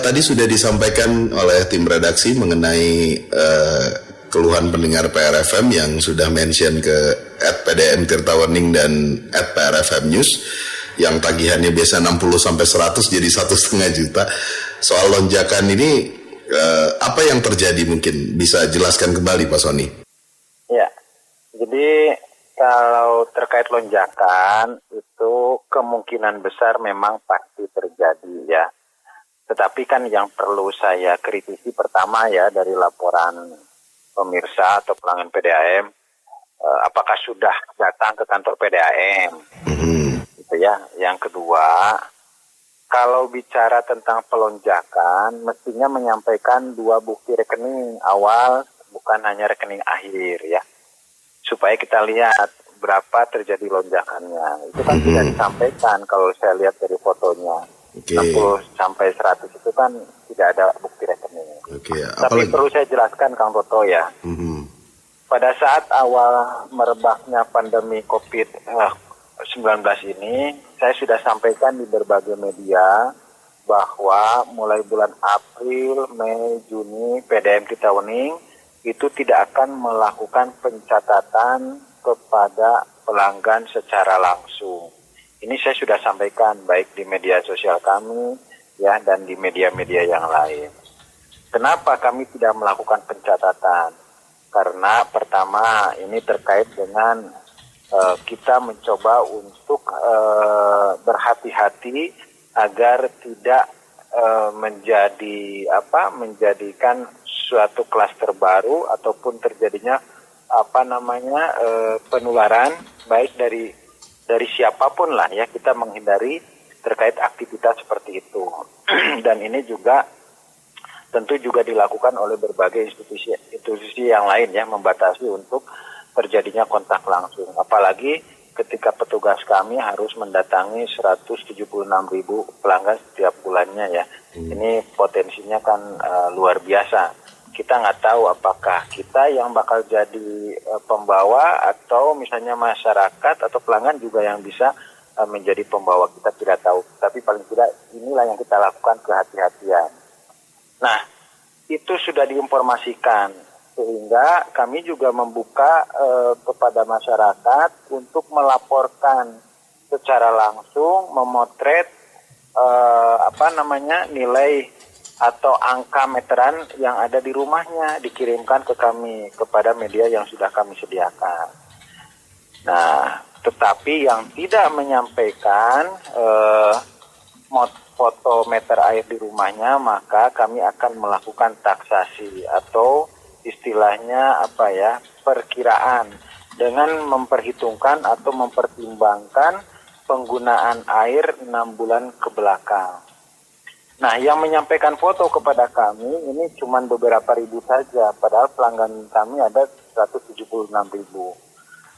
tadi sudah disampaikan oleh tim redaksi mengenai keluhan pendengar PRFM yang sudah mention ke @pdm_tirtawening dan @PRFM News yang tagihannya biasa 60 sampai 100 jadi 1,5 juta. Soal lonjakan ini apa yang terjadi, mungkin bisa jelaskan kembali Pak Sony? Ya, jadi kalau terkait lonjakan itu kemungkinan besar memang pasti terjadi ya. Tetapi kan yang perlu saya kritisi pertama ya dari laporan pemirsa atau pelanggan PDAM, apakah sudah datang ke kantor PDAM? Gitu ya. Yang kedua, kalau bicara tentang pelonjakan, mestinya menyampaikan 2 bukti rekening awal, bukan hanya rekening akhir ya. Supaya kita lihat berapa terjadi lonjakannya. Itu kan tidak disampaikan kalau saya lihat dari fotonya. 60 sampai 100 itu kan tidak ada bukti rekening. Tapi perlu saya jelaskan Kang Toto ya. Pada saat awal merebaknya pandemi COVID-19 ini, saya sudah sampaikan di berbagai media bahwa mulai bulan April, Mei, Juni, PDM Tirtawening itu tidak akan melakukan pencatatan kepada pelanggan secara langsung. Ini saya sudah sampaikan baik di media sosial kami ya dan di media-media yang lain. Kenapa kami tidak melakukan pencatatan? Karena pertama ini terkait dengan kita mencoba untuk berhati-hati agar tidak menjadikan suatu klaster baru ataupun terjadinya penularan baik dari siapapun lah ya, kita menghindari terkait aktivitas seperti itu. Dan ini juga tentu juga dilakukan oleh berbagai institusi yang lain ya, membatasi untuk terjadinya kontak langsung. Apalagi ketika petugas kami harus mendatangi 176.000 pelanggan setiap bulannya ya. Ini potensinya kan luar biasa. Kita nggak tahu apakah kita yang bakal jadi pembawa atau misalnya masyarakat atau pelanggan juga yang bisa menjadi pembawa, kita tidak tahu. Tapi paling tidak inilah yang kita lakukan, kehati-hatian. Nah, itu sudah diinformasikan sehingga kami juga membuka kepada masyarakat untuk melaporkan secara langsung, memotret nilai atau angka meteran yang ada di rumahnya, dikirimkan ke kami, kepada media yang sudah kami sediakan. Nah, tetapi yang tidak menyampaikan foto meter air di rumahnya, maka kami akan melakukan taksasi atau istilahnya perkiraan dengan memperhitungkan atau mempertimbangkan penggunaan air 6 bulan ke belakang. Nah, yang menyampaikan foto kepada kami ini cuma beberapa ribu saja, padahal pelanggan kami ada 176.000.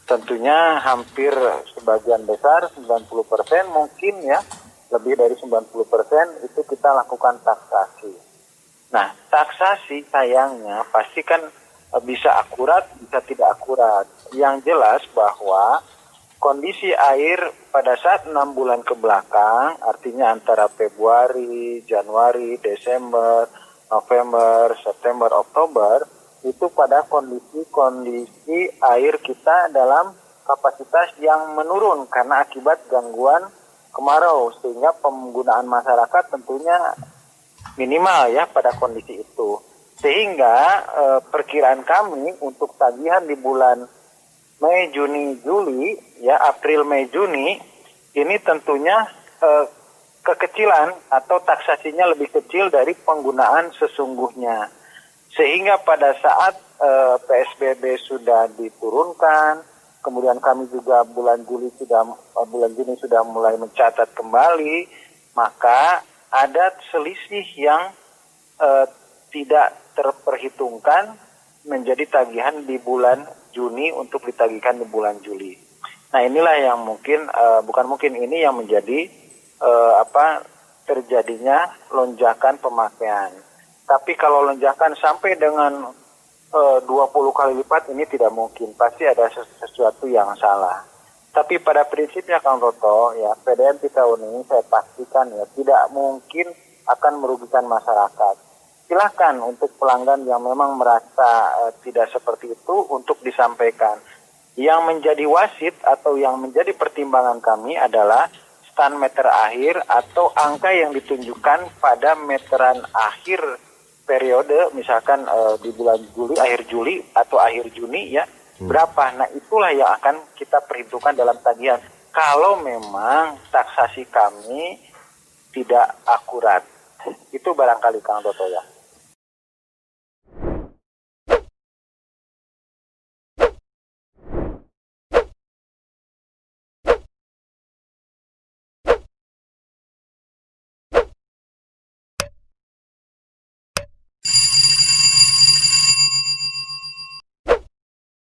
Tentunya hampir sebagian besar, 90% mungkin ya, lebih dari 90% itu kita lakukan taksasi. Nah, taksasi sayangnya pasti kan bisa akurat, bisa tidak akurat. Yang jelas bahwa kondisi air pada saat 6 bulan ke belakang, artinya antara Februari, Januari, Desember, November, September, Oktober, itu pada kondisi air kita dalam kapasitas yang menurun karena akibat gangguan kemarau, sehingga penggunaan masyarakat tentunya minimal ya pada kondisi itu. Sehingga perkiraan kami untuk tagihan di bulan Mei, Juni, Juli, ya April, Mei, Juni, ini tentunya kekecilan atau taksasinya lebih kecil dari penggunaan sesungguhnya. Sehingga pada saat PSBB sudah diturunkan, kemudian kami juga bulan Juni sudah mulai mencatat kembali, maka ada selisih yang tidak terperhitungkan menjadi tagihan di bulan Juni untuk ditagihkan di bulan Juli. Nah, inilah yang ini yang menjadi terjadinya lonjakan pemakaian. Tapi kalau lonjakan sampai dengan 20 kali lipat ini tidak mungkin, pasti ada sesuatu yang salah. Tapi pada prinsipnya Kang Toto, ya PDM Tirtawening saya pastikan ya tidak mungkin akan merugikan masyarakat. Silakan untuk pelanggan yang memang merasa tidak seperti itu untuk disampaikan. Yang menjadi wasit atau yang menjadi pertimbangan kami adalah stand meter akhir atau angka yang ditunjukkan pada meteran akhir periode, misalkan di bulan Juli, akhir Juli atau akhir Juni ya, berapa. Nah itulah yang akan kita perhitungkan dalam tagihan. Kalau memang taksasi kami tidak akurat. Itu barangkali Kang Toto ya.